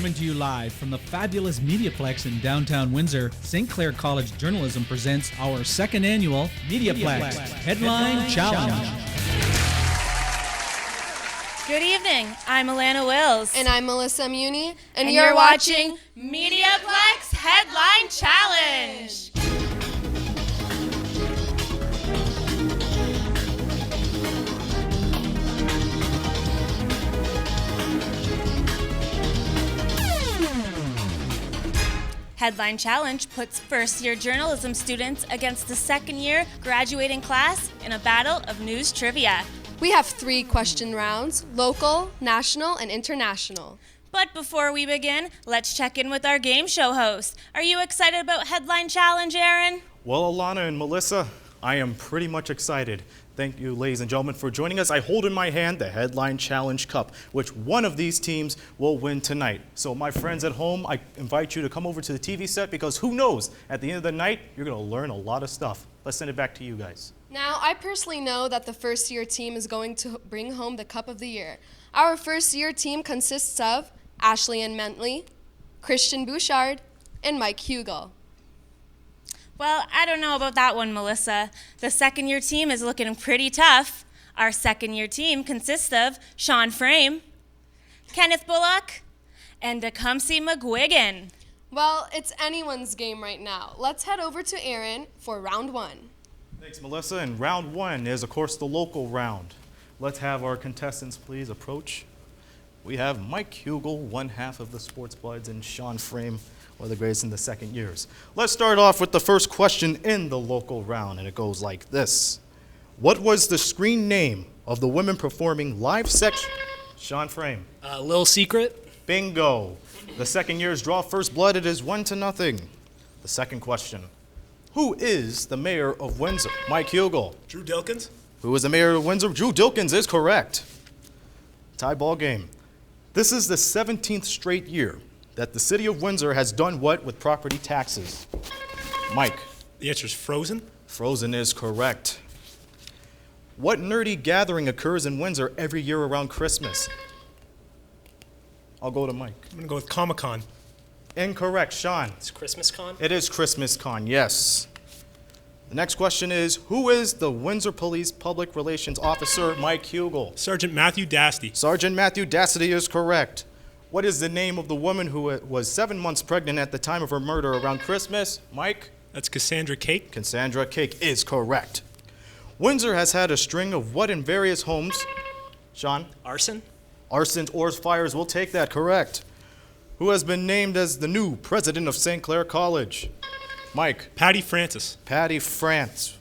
Coming to you live from the fabulous MediaPlex in downtown Windsor, St. Clair College Journalism presents our second annual MediaPlex Headline Challenge. Good evening, I'm Alana Wills. And I'm Melissa Muni. And you're watching MediaPlex Headline Challenge. Headline Challenge puts first-year journalism students against the second-year graduating class in a battle of news trivia. We have 3 question rounds: local, national, and international. But before we begin, let's check in with our game show host. Are you excited about Headline Challenge, Aaron? Well, Alana and Melissa, I am pretty much excited. Thank you, ladies and gentlemen, for joining us. I hold in my hand the Headline Challenge Cup, which one of these teams will win tonight. So my friends at home, I invite you to come over to the TV set because who knows, at the end of the night, you're going to learn a lot of stuff. Let's send it back to you guys. Now, I personally know that the first-year team is going to bring home the Cup of the Year. Our first-year team consists of Ashley and Mentley, Christian Bouchard, and Mike Hugel. Well, I don't know about that one, Melissa. The second-year team is looking pretty tough. Our second-year team consists of Sean Frame, Kenneth Bullock, and Tecumseh McGuigan. Well, it's anyone's game right now. Let's head over to Aaron for round 1. Thanks, Melissa. And round 1 is, of course, the local round. Let's have our contestants please approach. We have Mike Hugel, one half of the Sports Buds, and Sean Frame, one of the greatest in the second years. Let's start off with the first question in the local round, and it goes like this. What was the screen name of the women performing live sex? Sean Frame. Little Secret. Bingo. The second year's draw first blood. It is 1-0. The second question. Who is the mayor of Windsor? Mike Hugel. Drew Dilkins. Who is the mayor of Windsor? Drew Dilkins is correct. Tie ball game. This is the 17th straight year that the city of Windsor has done what with property taxes? Mike. The answer is Frozen. Frozen is correct. What nerdy gathering occurs in Windsor every year around Christmas? I'll go to Mike. I'm going to go with Comic-Con. Incorrect. Sean. It's Christmas Con. It is Christmas Con, yes. The next question is, who is the Windsor Police Public Relations Officer? Mike Hugel. Sergeant Matthew Dasty. Sergeant Matthew Dasty is correct. What is the name of the woman who was 7 months pregnant at the time of her murder around Christmas? Mike? That's Cassandra Cake. Cassandra Cake is correct. Windsor has had a string of what in various homes? Sean? Arson. Arsons or fires, we'll take that, correct. Who has been named as the new president of St. Clair College? Mike? Patty Francis. Patty France.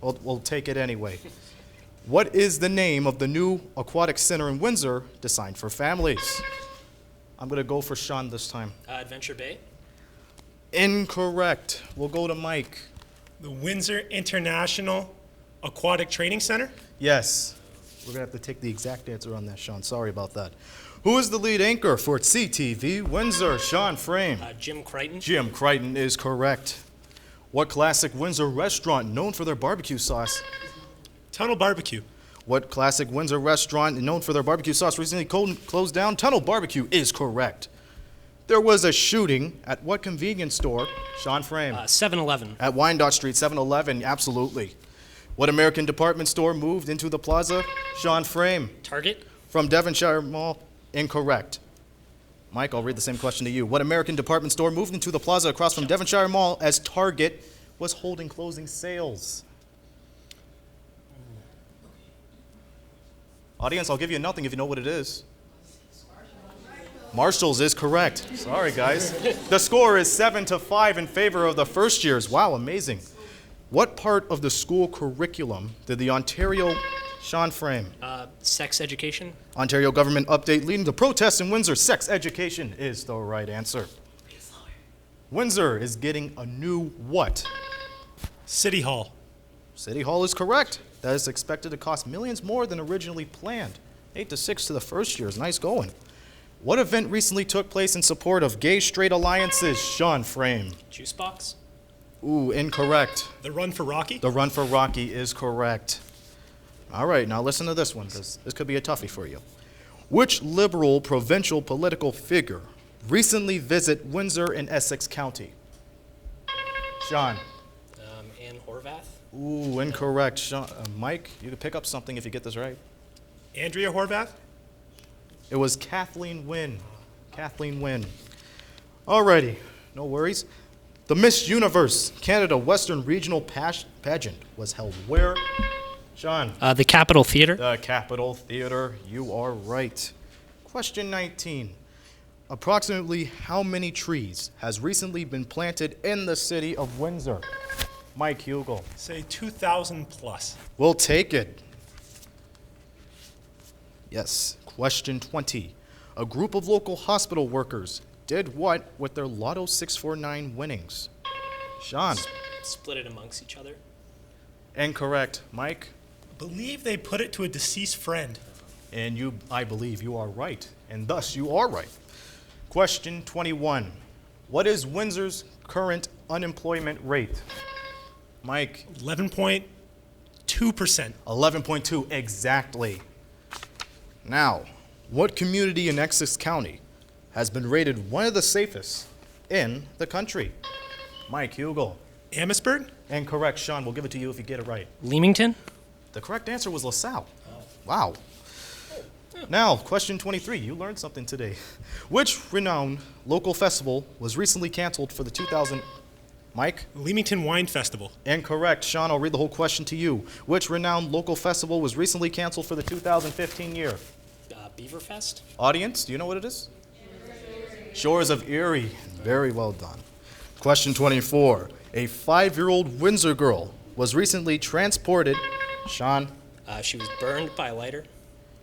We'll take it anyway. What is the name of the new aquatic center in Windsor designed for families? I'm going to go for Sean this time. Adventure Bay. Incorrect. We'll go to Mike. The Windsor International Aquatic Training Center. Yes. We're going to have to take the exact answer on that, Sean. Sorry about that. Who is the lead anchor for CTV Windsor? Sean Frame. Jim Crichton. Jim Crichton is correct. What classic Windsor restaurant known for their barbecue sauce? Tunnel Barbecue. What classic Windsor restaurant known for their barbecue sauce recently closed down? Tunnel Barbecue is correct. There was a shooting at what convenience store? Sean Frame. 7-Eleven. At Wyandotte Street, 7-Eleven, absolutely. What American department store moved into the plaza? Sean Frame. Target. From Devonshire Mall, incorrect. Mike, I'll read the same question to you. What American department store moved into the plaza across from Devonshire Mall as Target was holding closing sales? Audience, I'll give you nothing if you know what it is. Marshall's is correct. Sorry, guys. The score is 7-5 in favor of the first years. Wow, amazing. What part of the school curriculum did the Sean Frame. Sex education. Ontario government update leading to protests in Windsor. Sex education is the right answer. Windsor is getting a new what? City Hall. City Hall is correct. That is expected to cost millions more than originally planned. 8-6 to the first years. Nice going. What event recently took place in support of gay-straight alliances? Sean Frame. Juice Box. Ooh, incorrect. The Run for Rocky. The Run for Rocky is correct. All right, now listen to this one, because this could be a toughie for you. Which liberal provincial political figure recently visit Windsor in Essex County? Sean. Ann Horvath. Ooh, incorrect. Sean, Mike, you can pick up something if you get this right. Andrea Horvath? It was Kathleen Wynne. Kathleen Wynne. Alrighty, no worries. The Miss Universe Canada Western Regional Pageant was held where? Sean. The Capitol Theater. The Capitol Theater. You are right. Question 19. Approximately how many trees has recently been planted in the city of Windsor? Mike Hugel. Say 2,000 plus. We'll take it. Yes. Question 20. A group of local hospital workers did what with their Lotto 649 winnings? Sean. Split it amongst each other. Incorrect. Mike. Believe they put it to a deceased friend. And I believe you are right. And thus you are right. Question 21. What is Windsor's current unemployment rate? Mike. 11.2%. 11.2 exactly. Now, what community in Essex County has been rated one of the safest in the country? Mike Hugel. Amherstburg? Incorrect. Sean, we'll give it to you if you get it right. Leamington. The correct answer was LaSalle. Wow. Now, question 23. You learned something today. Which renowned local festival was recently canceled for the 2000... Mike? Leamington Wine Festival. Incorrect. Sean, I'll read the whole question to you. Which renowned local festival was recently canceled for the 2015 year? Beaverfest. Audience, do you know what it is? Shores of Erie. Very well done. Question 24. A 5-year-old Windsor girl was recently transported... Sean? She was burned by a lighter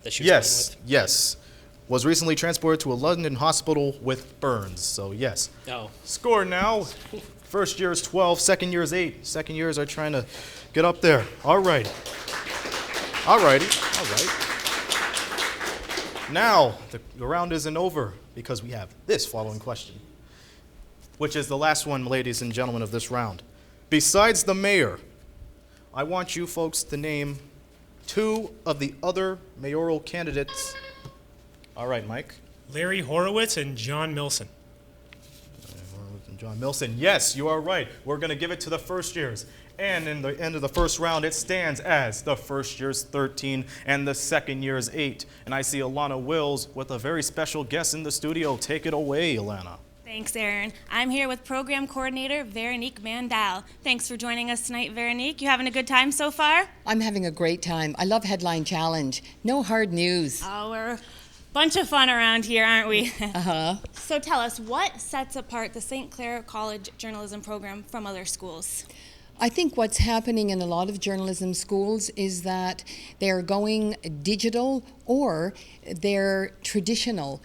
that she was Yes, playing yes. Was recently transported to a London hospital with burns. So, yes. with. Oh. Score now. First year is 12, second year is 8. Second years are trying to get up there. All right. All righty. All right. Now, the round isn't over because we have this following question, which is the last one, ladies and gentlemen, of this round. Besides the mayor, I want you folks to name 2 of the other mayoral candidates. All right, Mike. Larry Horowitz and John Milson. John Milson. Yes, you are right. We're going to give it to the first years. And in the end of the first round, it stands as the first year's 13 and the second year's 8. And I see Alana Wills with a very special guest in the studio. Take it away, Alana. Thanks, Aaron. I'm here with Program Coordinator Veronique Mandal. Thanks for joining us tonight, Veronique. You having a good time so far? I'm having a great time. I love Headline Challenge. No hard news. Oh, we're a bunch of fun around here, aren't we? Uh-huh. So tell us, what sets apart the St. Clair College journalism program from other schools? I think what's happening in a lot of journalism schools is that they're going digital or they're traditional.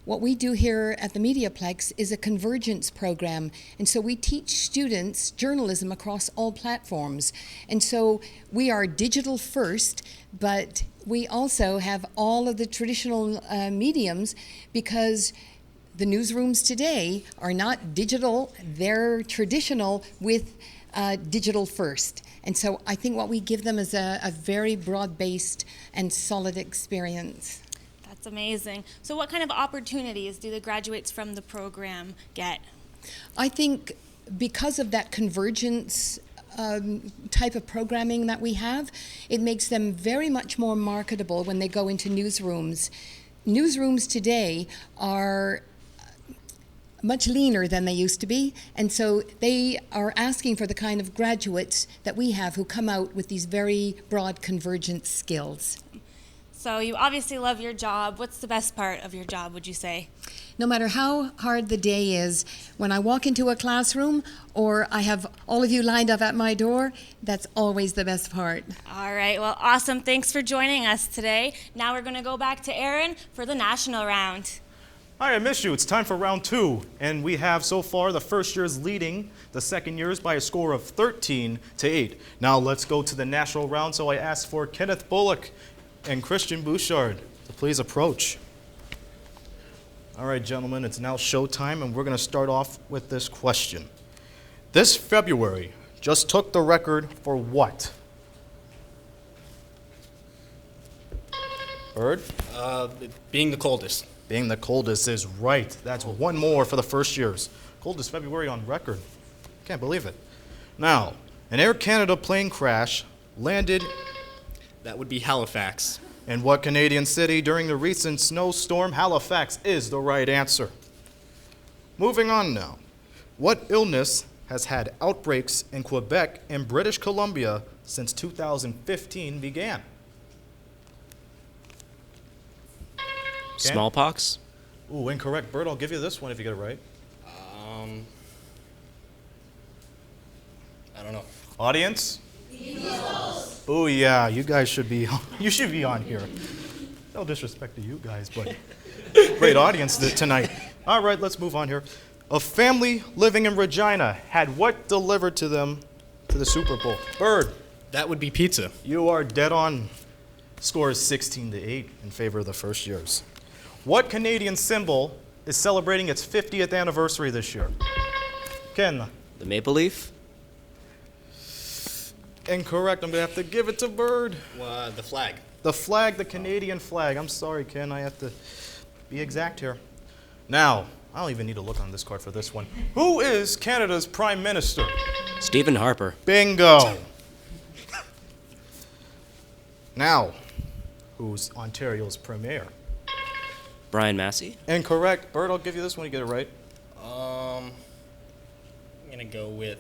What we do here at the MediaPlex is a convergence program, and so we teach students journalism across all platforms. And so we are digital first, but we also have all of the traditional mediums because the newsrooms today are not digital, they're traditional with digital first. And so I think what we give them is a very broad-based and solid experience. That's amazing. So what kind of opportunities do the graduates from the program get? I think because of that convergence type of programming that we have, it makes them very much more marketable when they go into newsrooms. Newsrooms today are much leaner than they used to be, and so they are asking for the kind of graduates that we have who come out with these very broad convergence skills. So you obviously love your job. What's the best part of your job, would you say? No matter how hard the day is, when I walk into a classroom or I have all of you lined up at my door, that's always the best part. All right, well, awesome. Thanks for joining us today. Now we're going to go back to Aaron for the national round. Hi, I missed you. It's time for round 2. And we have so far the first years leading the second years by a score of 13-8. Now let's go to the national round. So I ask for Kenneth Bullock and Christian Bouchard to please approach. All right, gentlemen, it's now showtime, and we're going to start off with this question. This February just took the record for what? Bird? Being the coldest. Being the coldest is right. That's one more for the first years. Coldest February on record. Can't believe it. Now, an Air Canada plane crash landed That would be Halifax. in what Canadian city during the recent snowstorm? Halifax is the right answer. Moving on now. What illness has had outbreaks in Quebec and British Columbia since 2015 began? Smallpox? Ooh, incorrect. Bert, I'll give you this one if you get it right. I don't know. Audience? Oh yeah, you guys should be you should be on here. No disrespect to you guys, but great audience tonight. All right, let's move on here. A family living in Regina had what delivered to them to the Super Bowl? Bird, That would be pizza. you are dead on. Score is 16-8 in favor of the first years. What Canadian symbol is celebrating its 50th anniversary this year? Ken. The maple leaf? Incorrect. I'm going to have to give it to Bird. The flag. The flag, the Canadian flag. I'm sorry, Ken. I have to be exact here. Now, I don't even need to look on this card for this one. Who is Canada's Prime Minister? Stephen Harper. Bingo. Now, who's Ontario's Premier? Brian Massey. Incorrect. Bird, I'll give you this one. You get it right. I'm gonna go with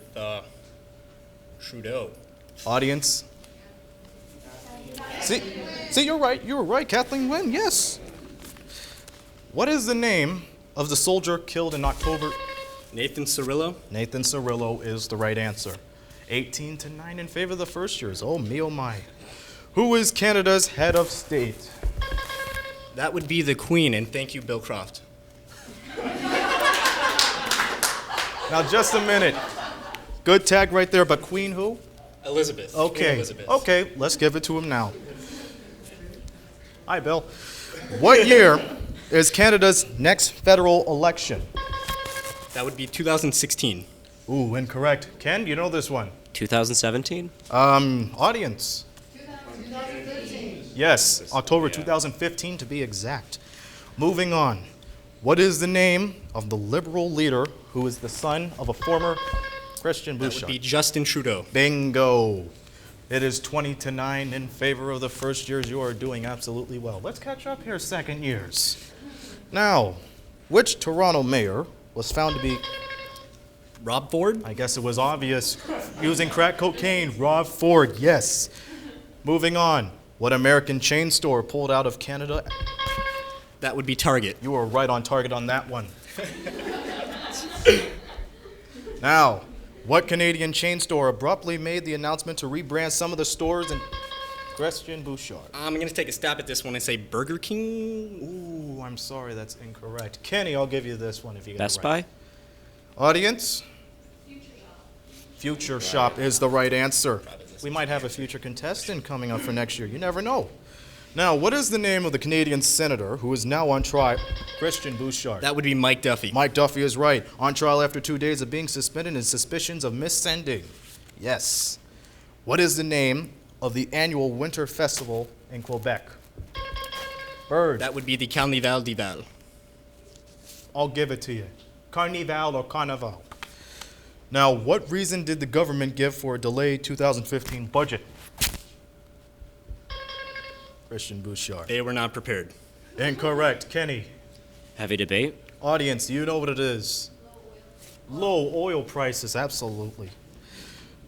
Trudeau. Audience. See, you're right. You were right. Kathleen Wynne, yes. What is the name of the soldier killed in October? Nathan Cirillo. Nathan Cirillo is the right answer. 18-9 in favor of the first years. Oh, me, oh, my. Who is Canada's head of state? That would be the Queen, and thank you, Bill Croft. Now, just a minute. Good tag right there, but Queen who? Elizabeth. Queen Okay. Elizabeth. Okay, let's give it to him now. Hi, Bill. What year is Canada's next federal election? That would be 2016. Ooh, incorrect. Ken, you know this one. 2017? Audience. 2015. Yes, October 2015 to be exact. Moving on. What is the name of the Liberal leader who is the son of a former Christian That Bouchard? would be Justin Trudeau. Bingo. It is 20-9 in favor of the first years. You are doing absolutely well. Let's catch up here, second years. Now, which Toronto mayor was found to be, Rob Ford. I guess it was obvious, using crack cocaine? Rob Ford, yes. Moving on. What American chain store pulled out of Canada? That would be Target. You were right on target on that one. Now, what Canadian chain store abruptly made the announcement to rebrand some of the stores in Christian Bouchard? I'm gonna take a stab at this one and say Burger King. Ooh, I'm sorry, that's incorrect. Kenny, I'll give you this one if you get Best it right. Buy? Audience? Future Shop is the right answer. We might have a future contestant coming up for next year. You never know. Now, what is the name of the Canadian senator who is now on trial? Christian Bouchard. That would be Mike Duffy. Mike Duffy is right. On trial after 2 days of being suspended in suspicions of missending. Yes. What is the name of the annual winter festival in Quebec? Bird. That would be the Carnival d'Hiver. I'll give it to you. Carnival or Carnival. Now, what reason did the government give for a delayed 2015 budget? Christian Bouchard. They were not prepared. Incorrect. Kenny. Heavy debate? Audience, you know what it is. Low oil prices, absolutely.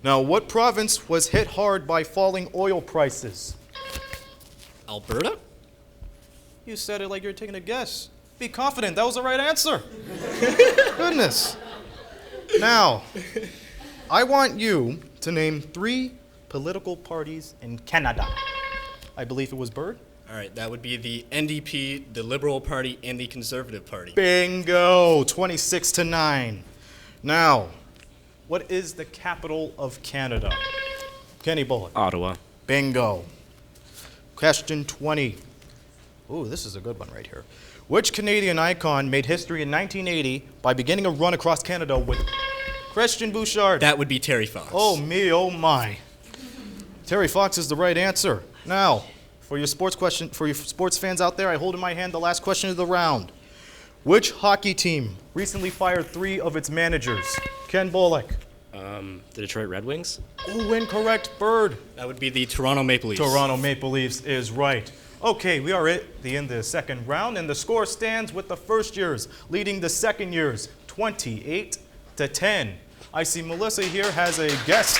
Now, what province was hit hard by falling oil prices? Alberta? You said it like you were taking a guess. Be confident, that was the right answer. Goodness. Now, I want you to name 3 political parties in Canada. I believe it was Bird. All right, that would be the NDP, the Liberal Party, and the Conservative Party. Bingo, 26-9. Now, what is the capital of Canada? Kenny Bullock. Ottawa. Bingo. Question 20. Ooh, this is a good one right here. Which Canadian icon made history in 1980 by beginning a run across Canada with Christian Bouchard? That would be Terry Fox. Oh me, oh my. Terry Fox is the right answer. Now, For your sports fans out there, I hold in my hand the last question of the round. Which hockey team recently fired 3 of its managers? Ken Bullock. The Detroit Red Wings? Oh, incorrect. Bird. That would be the Toronto Maple Leafs. Toronto Maple Leafs is right. Okay, we are at the end of the second round, and the score stands with the first years leading the second years 28-10. I see Melissa here has a guest.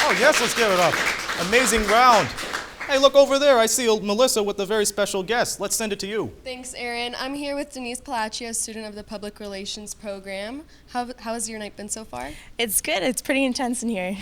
Oh, yes, let's give it up. Amazing round. Hey, look over there. I see Melissa with a very special guest. Let's send it to you. Thanks, Aaron. I'm here with Denise Palacci, a student of the Public Relations program. How has your night been so far? It's good. It's pretty intense in here.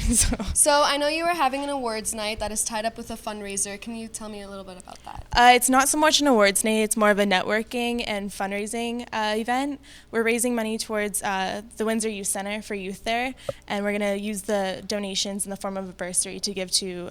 So I know you were having an awards night that is tied up with a fundraiser. Can you tell me a little bit about that? It's not so much an awards night. It's more of a networking and fundraising event. We're raising money towards the Windsor Youth Center for youth there, and we're going to use the donations in the form of a bursary to give to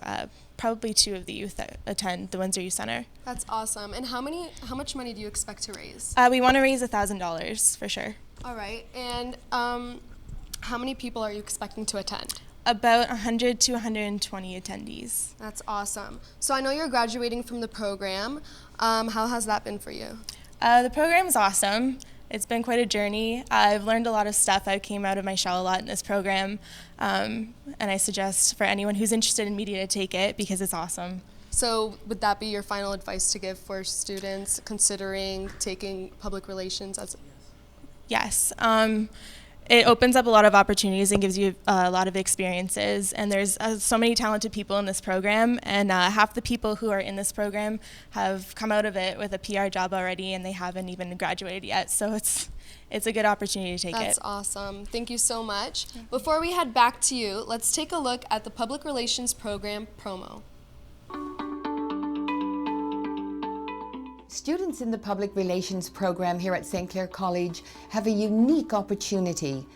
probably 2 of the youth that attend the Windsor Youth Center. That's awesome. And how much money do you expect to raise? We want to raise $1,000 for sure. All right. And how many people are you expecting to attend? About 100 to 120 attendees. That's awesome. So I know you're graduating from the program. How has that been for you? The program is awesome. It's been quite a journey. I've learned a lot of stuff. I came out of my shell a lot in this program, and I suggest for anyone who's interested in media to take it because it's awesome. So would that be your final advice to give for students considering taking public relations as? Yes. It opens up a lot of opportunities and gives you a lot of experiences. And there's so many talented people in this program, and half the people who are in this program have come out of it with a PR job already, and they haven't even graduated yet. So it's a good opportunity to take it. That's awesome. Thank you so much. Before we head back to you, let's take a look at the Public Relations Program promo. Students in the Public Relations program here at St. Clair College have a unique opportunity.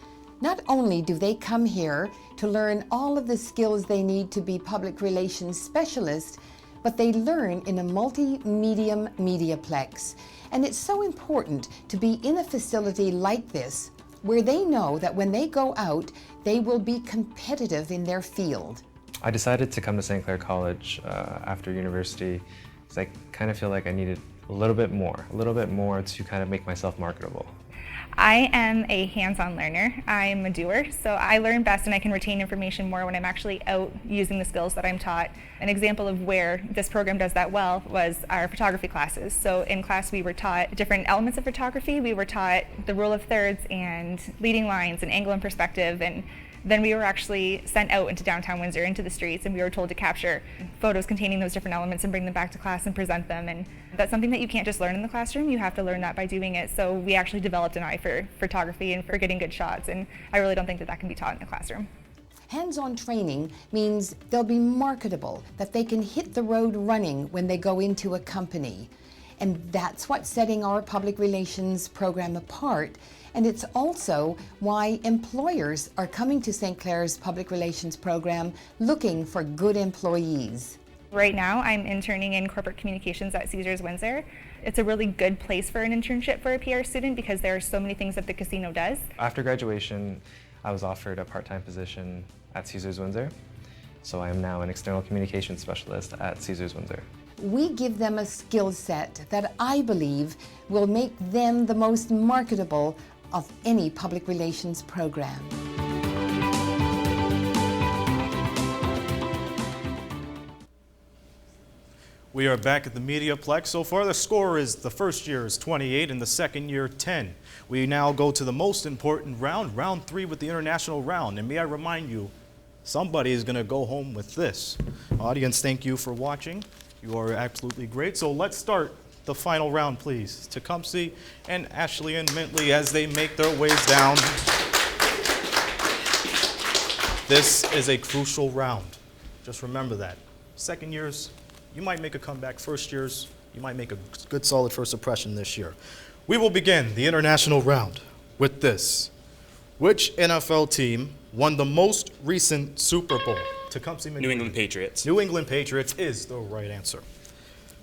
Not only do they come here to learn all of the skills they need to be public relations specialists, but they learn in a multi-medium MediaPlex. And it's so important to be in a facility like this, where they know that when they go out, they will be competitive in their field. I decided to come to St. Clair College after university because I kind of feel like I needed a little bit more to kind of make myself marketable. I am a hands-on learner. I'm a doer, so I learn best and I can retain information more when I'm actually out using the skills that I'm taught. An example of where this program does that well was our photography classes. So in class we were taught different elements of photography. We were taught the rule of thirds and leading lines and angle and perspective, and then we were actually sent out into downtown Windsor, into the streets, and we were told to capture photos containing those different elements and bring them back to class and present them. And that's something that you can't just learn in the classroom. You have to learn that by doing it. So we actually developed an eye for photography and for getting good shots, and I really don't think that can be taught in the classroom. Hands-on training means they'll be marketable, that they can hit the road running when they go into a company. And that's what's setting our public relations program apart. And it's also why employers are coming to St. Clair's Public Relations program looking for good employees. Right now, I'm interning in corporate communications at Caesars Windsor. It's a really good place for an internship for a PR student because there are so many things that the casino does. After graduation, I was offered a part-time position at Caesars Windsor. So I am now an external communications specialist at Caesars Windsor. We give them a skill set that I believe will make them the most marketable of any public relations program. We are back at the MediaPlex. So far, the score is the first year is 28 and the second year 10. We now go to the most important round, round 3 with the international round. And may I remind you, somebody is going to go home with this. Audience, thank you for watching. You are absolutely great. So let's start the final round, please. Tecumseh and Ashley and Mintley as they make their ways down. This is a crucial round. Just remember that. Second years, you might make a comeback. First years, you might make a good solid first impression this year. We will begin the international round with this. Which NFL team won the most recent Super Bowl? Tecumseh New England Patriots. New England Patriots is the right answer.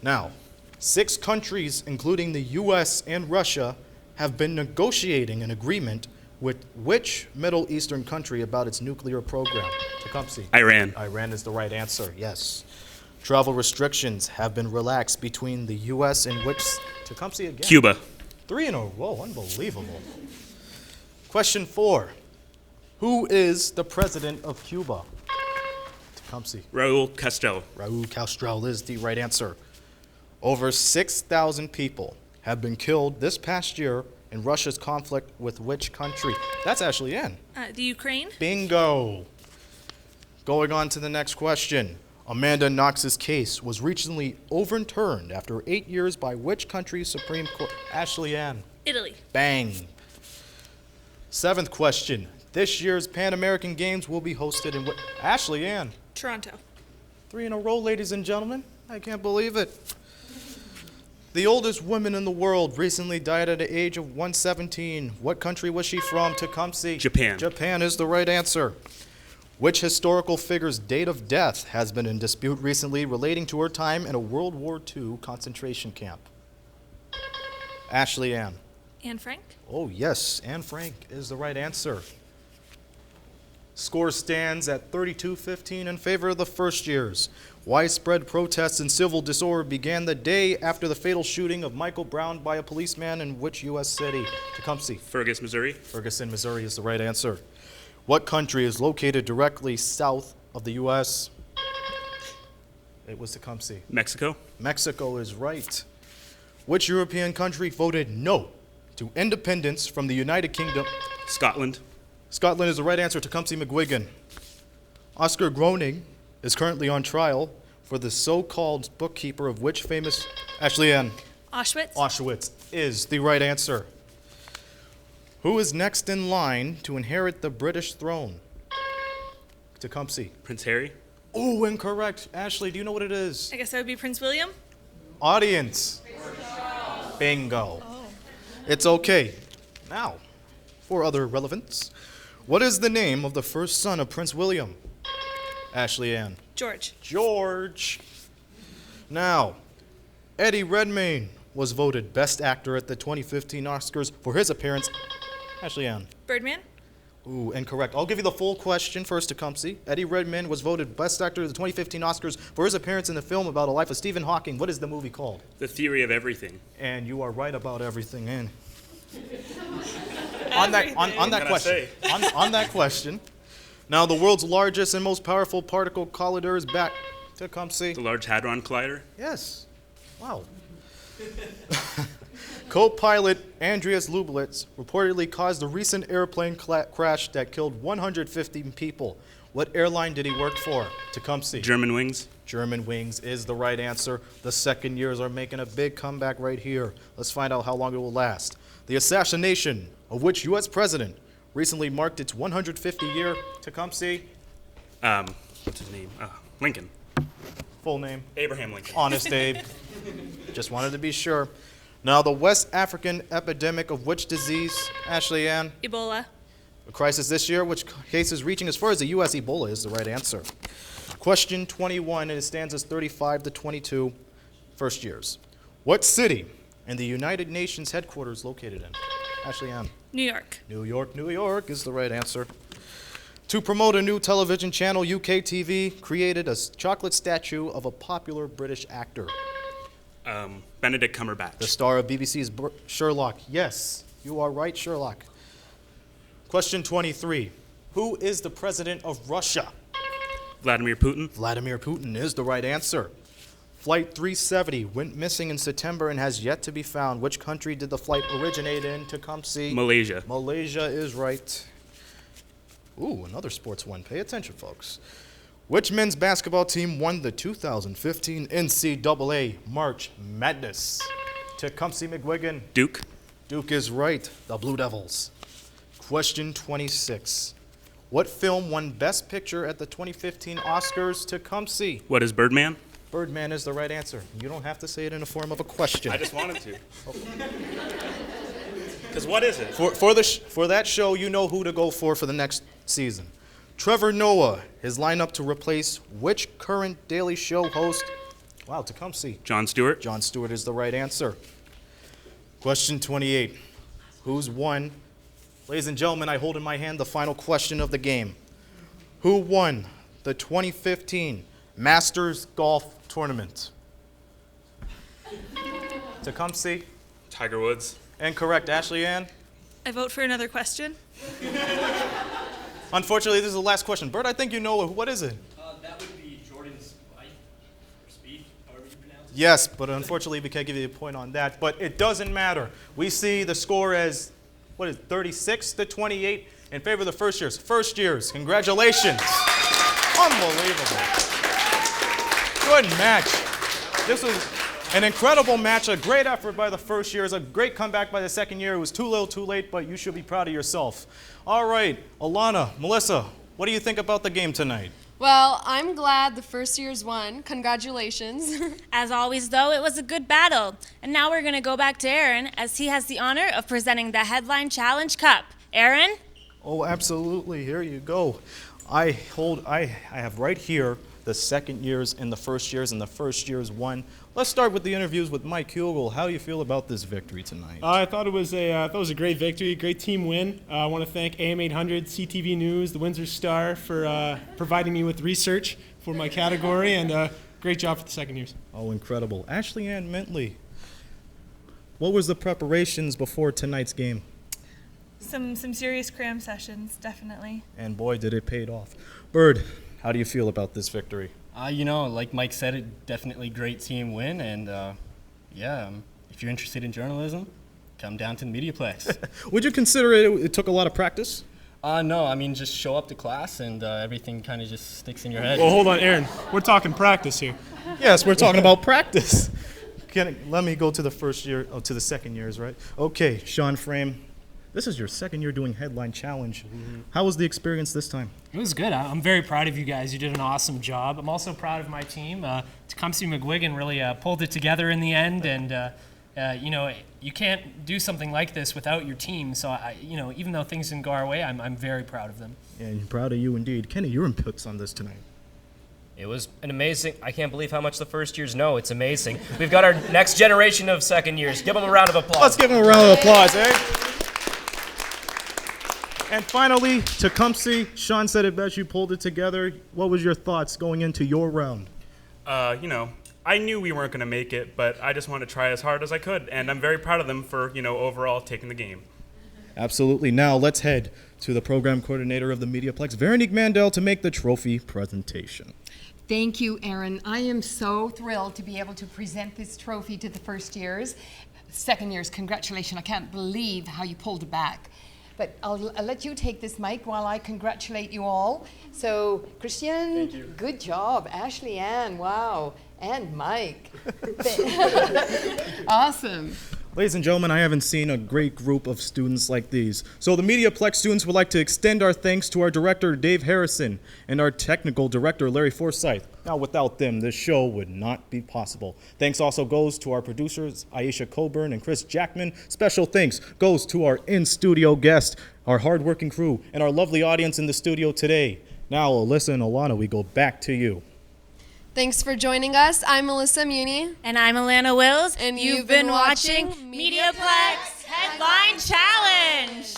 Now, 6 countries, including the U.S. and Russia, have been negotiating an agreement with which Middle Eastern country about its nuclear program? Tecumseh. Iran. Iran is the right answer, yes. travel restrictions have been relaxed between the U.S. and which... Tecumseh again. Cuba. 3 in a row. Unbelievable. Question 4. Who is the president of Cuba? Tecumseh. Raul Castro. Raul Castro is the right answer. Over 6,000 people have been killed this past year in Russia's conflict with which country? That's Ashley Ann. The Ukraine. Bingo. Going on to the next question. Amanda Knox's case was recently overturned after 8 years by which country's Supreme Court? Ashley Ann. Italy. Bang. 7th question. This year's Pan American Games will be hosted in Ashley Ann. Toronto. 3 in a row, ladies and gentlemen. I can't believe it. The oldest woman in the world recently died at the age of 117. What country was she from? Tecumseh. Japan. Japan is the right answer. Which historical figure's date of death has been in dispute recently relating to her time in a World War II concentration camp? Ashley Ann. Anne Frank. Oh, yes, Anne Frank is the right answer. Score stands at 32-15 in favor of the first years. Widespread protests and civil disorder began the day after the fatal shooting of Michael Brown by a policeman in which U.S. city? Tecumseh. Fergus, Missouri. Ferguson, Missouri is the right answer. What country is located directly south of the U.S.? It was Tecumseh. Mexico. Mexico is right. Which European country voted no to independence from the United Kingdom? Scotland. Scotland is the right answer. Tecumseh McGuigan. Oscar Groening is currently on trial for the so-called bookkeeper of which famous... Ashley Ann. Auschwitz. Auschwitz is the right answer. Who is next in line to inherit the British throne? Tecumseh. Prince Harry. Oh, incorrect. Ashley, do you know what it is? I guess that would be Prince William. Audience. Bingo. Oh. It's okay. Now, for other relevance, what is the name of the first son of Prince William? Ashley Ann. George. George. Now, Eddie Redmayne was voted Best Actor at the 2015 Oscars for his appearance. Ashley Ann. Birdman. Ooh, incorrect. I'll give you the full question first, Tecumseh. Eddie Redmayne was voted Best Actor at the 2015 Oscars for his appearance in the film about the life of Stephen Hawking. What is the movie called? The Theory of Everything. And you are right about everything. And on that question. Now, the world's largest and most powerful particle collider is back. Tecumseh. The Large Hadron Collider. Yes. Wow. Co-pilot Andreas Lubelitz reportedly caused a recent airplane crash that killed 150 people. What airline did he work for? Tecumseh. German Wings. German Wings is the right answer. The second years are making a big comeback right here. Let's find out how long it will last. The assassination of which U.S. president recently marked its 150 year? Tecumseh. What's his name? Lincoln. Full name? Abraham Lincoln. Honest Abe. Just wanted to be sure. Now, the West African epidemic of which disease? Ashley Ann. Ebola. A crisis this year, which cases reaching as far as the U.S. Ebola is the right answer. Question 21, and it stands as 35-22, first years. What city and the United Nations headquarters located in? Ashley Ann. New York. New York, New York is the right answer. To promote a new television channel, UK TV created a chocolate statue of a popular British actor. Benedict Cumberbatch. The star of BBC's Sherlock. Yes, you are right, Sherlock. Question 23. Who is the president of Russia? Vladimir Putin. Vladimir Putin is the right answer. Flight 370 went missing in September and has yet to be found. Which country did the flight originate in? Tecumseh. Malaysia. Malaysia is right. Ooh, another sports one. Pay attention, folks. Which men's basketball team won the 2015 NCAA March Madness? Tecumseh McGuigan. Duke. Duke is right. The Blue Devils. Question 26. What film won Best Picture at the 2015 Oscars? Tecumseh. What is Birdman? Birdman is the right answer. You don't have to say it in the form of a question. I just wanted to. Because what is it? For that show, you know who to go for the next season. Trevor Noah is lined up to replace which current Daily Show host? Wow, Tecumseh. Jon Stewart. Jon Stewart is the right answer. Question 28. Who's won? Ladies and gentlemen, I hold in my hand the final question of the game. Who won the 2015 Masters Golf tournament? Tecumseh. Tiger Woods. Incorrect. Ashley Ann. I vote for another question. Unfortunately, this is the last question. Bert, I think you know it. What is it? That would be Jordan's life or speed, however you pronounce it. Yes, but unfortunately, we can't give you a point on that. But it doesn't matter. We see the score as, 36-28 in favor of the first years. First years, congratulations. Unbelievable. Good match. This was an incredible match, a great effort by the first years, a great comeback by the second year. It was too little, too late, but you should be proud of yourself. All right, Alana, Melissa, what do you think about the game tonight? Well, I'm glad the first years won. Congratulations. As always, though, it was a good battle. And now we're going to go back to Aaron, as he has the honor of presenting the Headline Challenge Cup. Aaron? Oh, absolutely. Here you go. I have right here the second years and the first years won. Let's start with the interviews with Mike Hugel. How do you feel about this victory tonight? I thought it was a great victory, great team win. I want to thank AM 800, CTV News, the Windsor Star for providing me with research for my category, and great job for the second years. Oh, incredible. Ashley Ann Mentley, what was the preparations before tonight's game? Some serious cram sessions, definitely. And boy, did it pay off. Bird, how do you feel about this victory? Like Mike said, it definitely great team win, and if you're interested in journalism, come down to the MediaPlex. Would you consider it took a lot of practice? No, I mean just show up to class and everything kind of just sticks in your head. Well, hold on, Aaron. We're talking practice here. Yes, we're talking about practice. Let me go to the first year, to the second years, right? Okay, Sean Frame. This is your second year doing Headline Challenge. Mm-hmm. How was the experience this time? It was good. I'm very proud of you guys. You did an awesome job. I'm also proud of my team. Tecumseh McGuigan really pulled it together in the end, and you can't do something like this without your team. So even though things didn't go our way, I'm very proud of them. And proud of you indeed. Kenny, your inputs on this tonight. It was an amazing, I can't believe how much the first years know. It's amazing. We've got our next generation of second years. Give them a round of applause. Let's give them a round of applause, eh? And finally, Tecumseh, Sean said it best, you pulled it together. What was your thoughts going into your round? I knew we weren't going to make it, but I just wanted to try as hard as I could, and I'm very proud of them for, overall taking the game. Absolutely. Now let's head to the program coordinator of the MediaPlex, Veronique Mandel, to make the trophy presentation. Thank you, Aaron. I am so thrilled to be able to present this trophy to the first years. Second years, congratulations. I can't believe how you pulled it back. But I'll let you take this mic while I congratulate you all. So, Christian, Thank you. Good job. Ashley Ann, wow. And Mike. Awesome. Ladies and gentlemen, I haven't seen a great group of students like these. So the MediaPlex students would like to extend our thanks to our director, Dave Harrison, and our technical director, Larry Forsyth. Now, without them, this show would not be possible. Thanks also goes to our producers, Aisha Coburn and Chris Jackman. Special thanks goes to our in-studio guest, our hardworking crew, and our lovely audience in the studio today. Now, Alyssa and Alana, we go back to you. Thanks for joining us. I'm Melissa Muni. And I'm Alana Wills. And you've been watching MediaPlex Headline Challenge.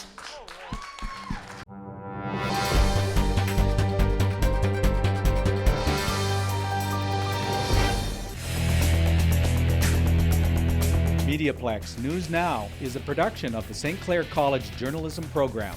MediaPlex News Now is a production of the St. Clair College Journalism Program.